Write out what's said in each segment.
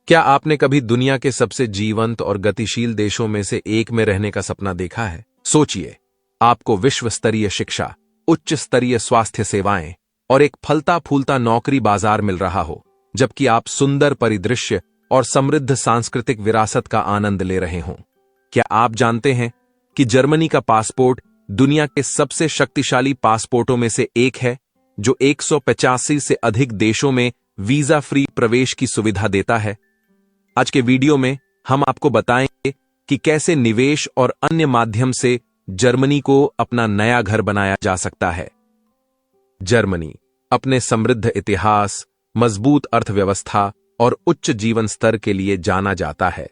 क्या आपने कभी दुनिया के सबसे जीवंत और गतिशील देशों में से एक में रहने का सपना देखा है? सोचिए, आपको विश्व स्तरीय शिक्षा, उच्च स्तरीय स्वास्थ्य सेवाएं और एक फलता फूलता नौकरी बाजार मिल रहा हो, जबकि आप सुंदर परिदृश्य और समृद्ध सांस्कृतिक विरासत का आनंद ले रहे हों। क्या आप जानते हैं कि जर्मनी का पासपोर्ट दुनिया के सबसे शक्तिशाली पासपोर्टों में से एक है, जो 185 से अधिक देशों में वीजा फ्री प्रवेश की सुविधा देता है? आज के वीडियो में हम आपको बताएंगे कि कैसे निवेश और अन्य माध्यम से जर्मनी को अपना नया घर बनाया जा सकता है। जर्मनी अपने समृद्ध इतिहास, मजबूत अर्थव्यवस्था और उच्च जीवन स्तर के लिए जाना जाता है।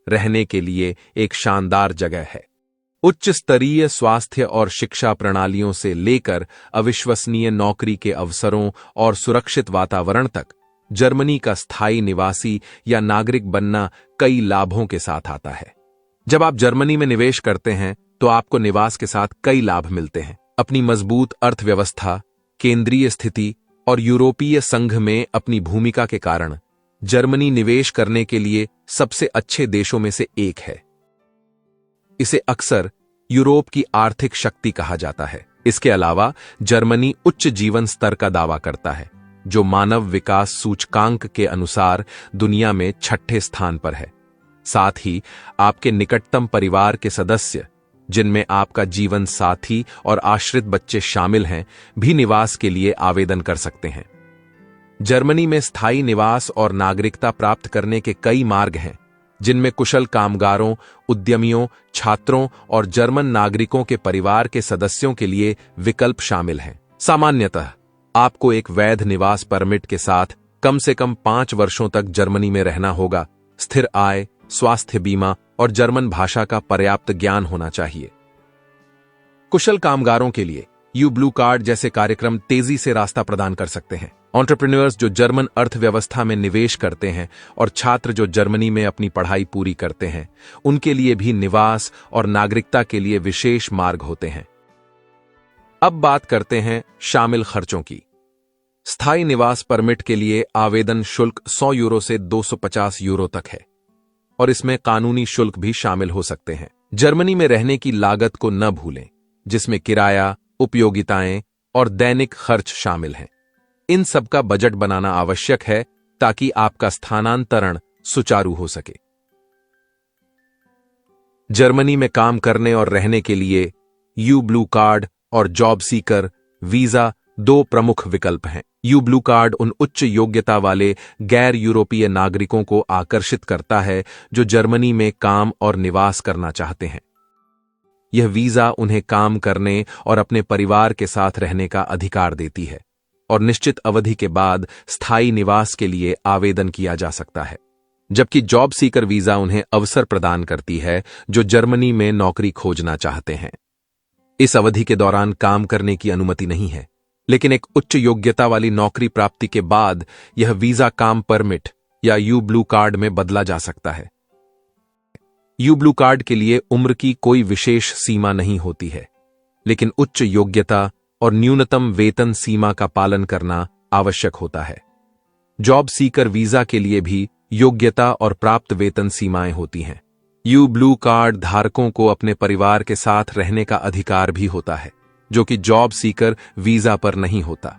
रहने के लिए एक शानदार जगह है। उच्च स्तरीय स्वास्थ्य और शिक्षा प्रणालियों से लेकर अविश्वसनीय नौकरी के अवसरों और सुरक्षित वातावरण तक, जर्मनी का स्थायी निवासी या नागरिक बनना कई लाभों के साथ आता है। जब आप जर्मनी में निवेश करते हैं तो आपको निवास के साथ कई लाभ मिलते हैं। अपनी मजबूत अर्थव्यवस्था, केंद्रीय स्थिति और यूरोपीय संघ में अपनी भूमिका के कारण जर्मनी निवेश करने के लिए सबसे अच्छे देशों में से एक है। इसे अक्सर यूरोप की आर्थिक शक्ति कहा जाता है। इसके अलावा जर्मनी उच्च जीवन स्तर का दावा करता है, जो मानव विकास सूचकांक के अनुसार दुनिया में 6ठे स्थान पर है। साथ ही आपके निकटतम परिवार के सदस्य, जिनमें आपका जीवन साथी और आश्रित बच्चे शामिल हैं, भी निवास के लिए आवेदन कर सकते हैं। जर्मनी में स्थायी निवास और नागरिकता प्राप्त करने के कई मार्ग हैं, जिनमें कुशल कामगारों, उद्यमियों, छात्रों और जर्मन नागरिकों के परिवार के सदस्यों के लिए विकल्प शामिल हैं। सामान्यतः आपको एक वैध निवास परमिट के साथ कम से कम 5 वर्षों तक जर्मनी में रहना होगा। स्थिर आय, स्वास्थ्य बीमा और जर्मन भाषा का पर्याप्त ज्ञान होना चाहिए। कुशल कामगारों के लिए यू ब्लू कार्ड जैसे कार्यक्रम तेजी से रास्ता प्रदान कर सकते हैं। एंटरप्रेन्योर्स जो जर्मन अर्थव्यवस्था में निवेश करते हैं और छात्र जो जर्मनी में अपनी पढ़ाई पूरी करते हैं, उनके लिए भी निवास और नागरिकता के लिए विशेष मार्ग होते हैं। अब बात करते हैं शामिल खर्चों की। स्थायी निवास परमिट के लिए आवेदन शुल्क 100 यूरो से 250 यूरो तक है, और इसमें कानूनी शुल्क भी शामिल हो सकते हैं। जर्मनी में रहने की लागत को न भूलें, जिसमें किराया, उपयोगिताएं और दैनिक खर्च शामिल हैं। इन सब का बजट बनाना आवश्यक है ताकि आपका स्थानांतरण सुचारू हो सके। जर्मनी में काम करने और रहने के लिए यू ब्लू कार्ड और जॉब सीकर वीजा 2 प्रमुख विकल्प हैं। यू ब्लू कार्ड उन उच्च योग्यता वाले गैर यूरोपीय नागरिकों को आकर्षित करता है जो जर्मनी में काम और निवास करना चाहते हैं। यह वीजा उन्हें काम करने और अपने परिवार के साथ रहने का अधिकार देती है, और निश्चित अवधि के बाद स्थायी निवास के लिए आवेदन किया जा सकता है। जबकि जॉब सीकर वीजा उन्हें अवसर प्रदान करती है जो जर्मनी में नौकरी खोजना चाहते हैं। इस अवधि के दौरान काम करने की अनुमति नहीं है, लेकिन एक उच्च योग्यता वाली नौकरी प्राप्ति के बाद यह वीजा काम परमिट या यू ब्लू कार्ड में बदला जा सकता है। यू ब्लू कार्ड के लिए उम्र की कोई विशेष सीमा नहीं होती है, लेकिन उच्च योग्यता और न्यूनतम वेतन सीमा का पालन करना आवश्यक होता है। जॉब सीकर वीजा के लिए भी योग्यता और प्राप्त वेतन सीमाएं होती हैं। यू ब्लू कार्ड धारकों को अपने परिवार के साथ रहने का अधिकार भी होता है, जो कि जॉब सीकर वीजा पर नहीं होता।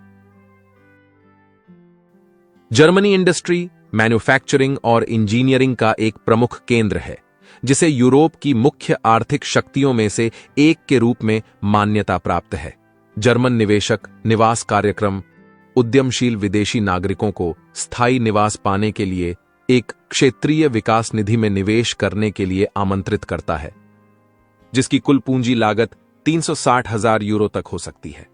जर्मनी इंडस्ट्री, मैन्युफैक्चरिंग और इंजीनियरिंग का एक प्रमुख केंद्र है, जिसे यूरोप की मुख्य आर्थिक शक्तियों में से एक के रूप में मान्यता प्राप्त है। जर्मन निवेशक निवास कार्यक्रम उद्यमशील विदेशी नागरिकों को स्थायी निवास पाने के लिए एक क्षेत्रीय विकास निधि में निवेश करने के लिए आमंत्रित करता है, जिसकी कुल पूंजी लागत 360,000 यूरो तक हो सकती है।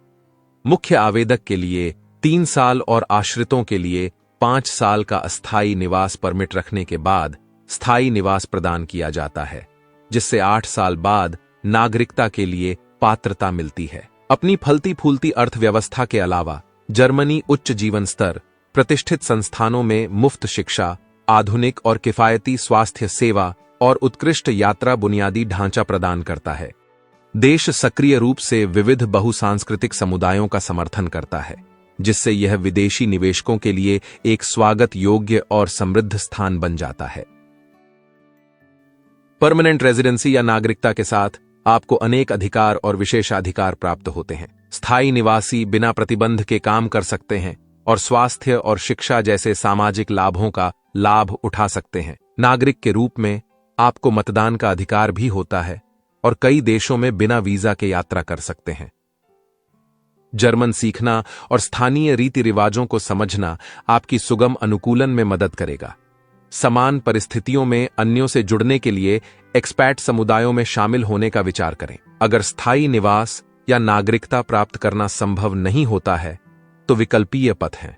मुख्य आवेदक के लिए 3 साल और आश्रितों के लिए 5 साल का अस्थायी निवास परमिट रखने के बाद स्थायी निवास प्रदान किया जाता है, जिससे 8 साल बाद नागरिकता के लिए पात्रता मिलती है। अपनी फलती फूलती अर्थव्यवस्था के अलावा जर्मनी उच्च जीवन स्तर, प्रतिष्ठित संस्थानों में मुफ्त शिक्षा, आधुनिक और किफायती स्वास्थ्य सेवा और उत्कृष्ट यात्रा बुनियादी ढांचा प्रदान करता है। देश सक्रिय रूप से विविध बहुसांस्कृतिक समुदायों का समर्थन करता है, जिससे यह विदेशी निवेशकों के लिए एक स्वागत योग्य और समृद्ध स्थान बन जाता है। परमानेंट रेजिडेंसी या नागरिकता के साथ आपको अनेक अधिकार और विशेषाधिकार प्राप्त होते हैं। स्थायी निवासी बिना प्रतिबंध के काम कर सकते हैं और स्वास्थ्य और शिक्षा जैसे सामाजिक लाभों का लाभ उठा सकते हैं। नागरिक के रूप में आपको मतदान का अधिकार भी होता है और कई देशों में बिना वीजा के यात्रा कर सकते हैं। जर्मन सीखना और स्थानीय रीति रिवाजों को समझना आपकी सुगम अनुकूलन में मदद करेगा। समान परिस्थितियों में अन्यों से जुड़ने के लिए एक्सपैट समुदायों में शामिल होने का विचार करें। अगर स्थायी निवास या नागरिकता प्राप्त करना संभव नहीं होता है तो विकल्पीय पथ हैं।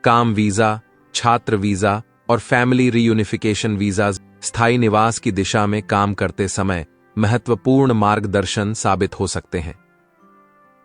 काम वीजा, छात्र वीजा और फैमिली रीयूनिफिकेशन वीजा स्थायी निवास की दिशा में काम करते समय महत्वपूर्ण मार्गदर्शन साबित हो सकते हैं।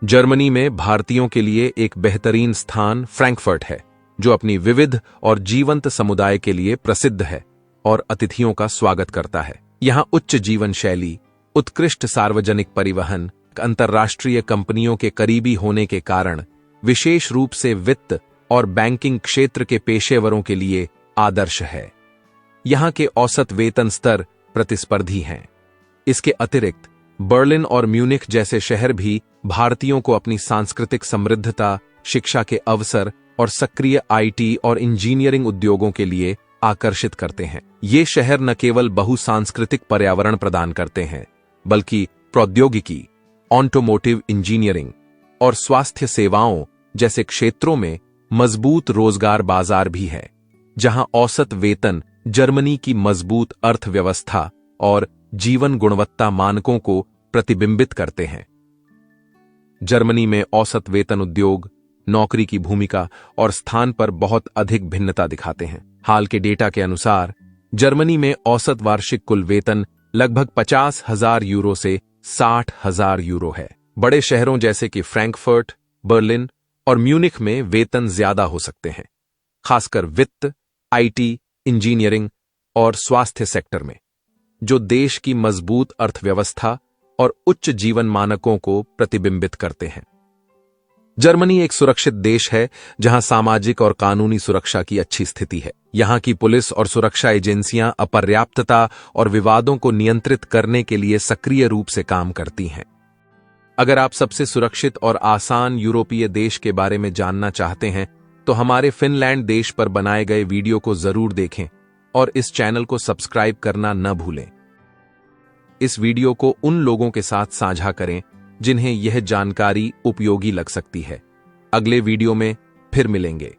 जर्मनी में भारतीयों के लिए एक बेहतरीन स्थान फ्रैंकफर्ट है, जो अपनी विविध और जीवंत समुदाय के लिए प्रसिद्ध है और अतिथियों का स्वागत करता है। यहाँ उच्च जीवन शैली, उत्कृष्ट सार्वजनिक परिवहन, अंतर्राष्ट्रीय कंपनियों के करीबी होने के कारण विशेष रूप से वित्त और बैंकिंग क्षेत्र के पेशेवरों के लिए आदर्श है। यहाँ के औसत वेतन स्तर प्रतिस्पर्धी हैं। इसके अतिरिक्त बर्लिन और म्यूनिख जैसे शहर भी भारतीयों को अपनी सांस्कृतिक समृद्धता, शिक्षा के अवसर और सक्रिय आईटी और इंजीनियरिंग उद्योगों के लिए आकर्षित करते हैं। ये शहर न केवल बहुसांस्कृतिक पर्यावरण प्रदान करते हैं, बल्कि प्रौद्योगिकी, ऑटोमोटिव इंजीनियरिंग और स्वास्थ्य सेवाओं जैसे क्षेत्रों में मजबूत रोजगार बाजार भी है, जहां औसत वेतन जर्मनी की मजबूत अर्थव्यवस्था और जीवन गुणवत्ता मानकों को प्रतिबिंबित करते हैं। जर्मनी में औसत वेतन उद्योग, नौकरी की भूमिका और स्थान पर बहुत अधिक भिन्नता दिखाते हैं। हाल के डेटा के अनुसार जर्मनी में औसत वार्षिक कुल वेतन लगभग 50,000 यूरो से 60,000 यूरो है। बड़े शहरों जैसे कि फ्रैंकफर्ट, बर्लिन और म्यूनिख में वेतन ज्यादा हो सकते हैं, खासकर वित्त, आईटी, इंजीनियरिंग और स्वास्थ्य सेक्टर में, जो देश की मजबूत अर्थव्यवस्था और उच्च जीवन मानकों को प्रतिबिंबित करते हैं। जर्मनी एक सुरक्षित देश है जहां सामाजिक और कानूनी सुरक्षा की अच्छी स्थिति है। यहां की पुलिस और सुरक्षा एजेंसियां अपर्याप्तता और विवादों को नियंत्रित करने के लिए सक्रिय रूप से काम करती हैं। अगर आप सबसे सुरक्षित और आसान यूरोपीय देश के बारे में जानना चाहते हैं तो हमारे फिनलैंड देश पर बनाए गए वीडियो को जरूर देखें और इस चैनल को सब्सक्राइब करना न भूलें। इस वीडियो को उन लोगों के साथ साझा करें जिन्हें यह जानकारी उपयोगी लग सकती है। अगले वीडियो में फिर मिलेंगे।